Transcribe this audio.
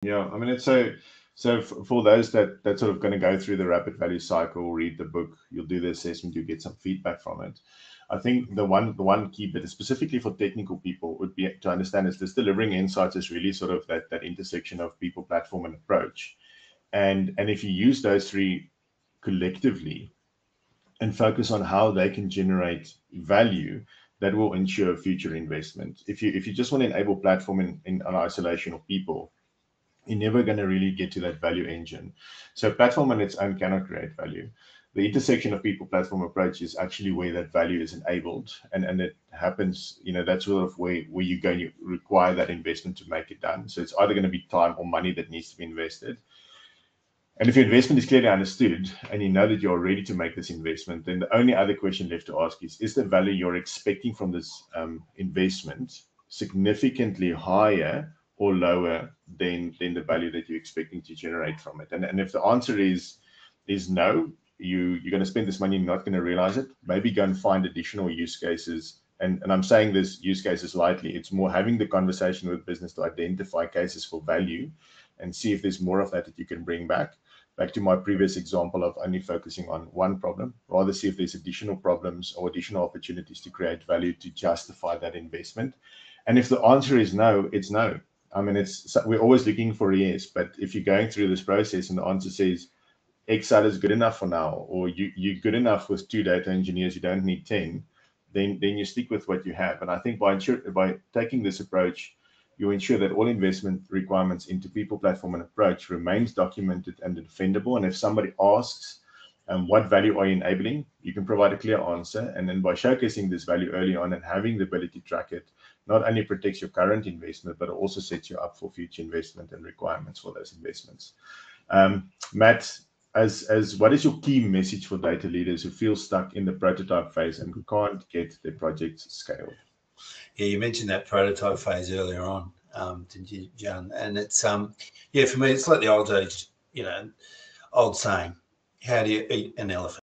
Yeah, I mean, it's for those that sort of going to go through the rapid value cycle, read the book, you'll do the assessment, you get some feedback from it. I think the one key bit, specifically for technical people, would be to understand is this delivering insights is really sort of that intersection of people, platform, and approach. And if you use those three collectively and focus on how they can generate value, that will ensure future investment. If you just want to enable platform in an isolation of people, you're never going to really get to that value engine. So platform on its own cannot create value. The intersection of people platform approach is actually where that value is enabled, and it happens, that's sort of where you're going to require that investment to make it done. So it's either going to be time or money that needs to be invested. And if your investment is clearly understood and you know that you're ready to make this investment, then the only other question left to ask is the value you're expecting from this investment significantly higher or lower than the value that you're expecting to generate from it? And if the answer is no, you're going to spend this money, you're not going to realize it, maybe go and find additional use cases. And I'm saying this use cases lightly. It's more having the conversation with business to identify cases for value and see if there's more of that you can bring back to my previous example of only focusing on one problem, rather see if there's additional problems or additional opportunities to create value to justify that investment. And if the answer is no, it's no. I mean, we're always looking for a yes, but if you're going through this process and the answer says Excel is good enough for now, or you're good enough with 2 data engineers, you don't need 10, then you stick with what you have. And I think by taking this approach, you ensure that all investment requirements into people, platform, and approach remains documented and defendable. And if somebody asks, what value are you enabling, you can provide a clear answer. And then by showcasing this value early on and having the ability to track it, not only protects your current investment, but it also sets you up for future investment and requirements for those investments. Matt, as what is your key message for data leaders who feel stuck in the prototype phase and can't get their projects scaled? Yeah, you mentioned that prototype phase earlier on, didn't you, John? And it's yeah, for me, it's like the old age, old saying, how do you eat an elephant?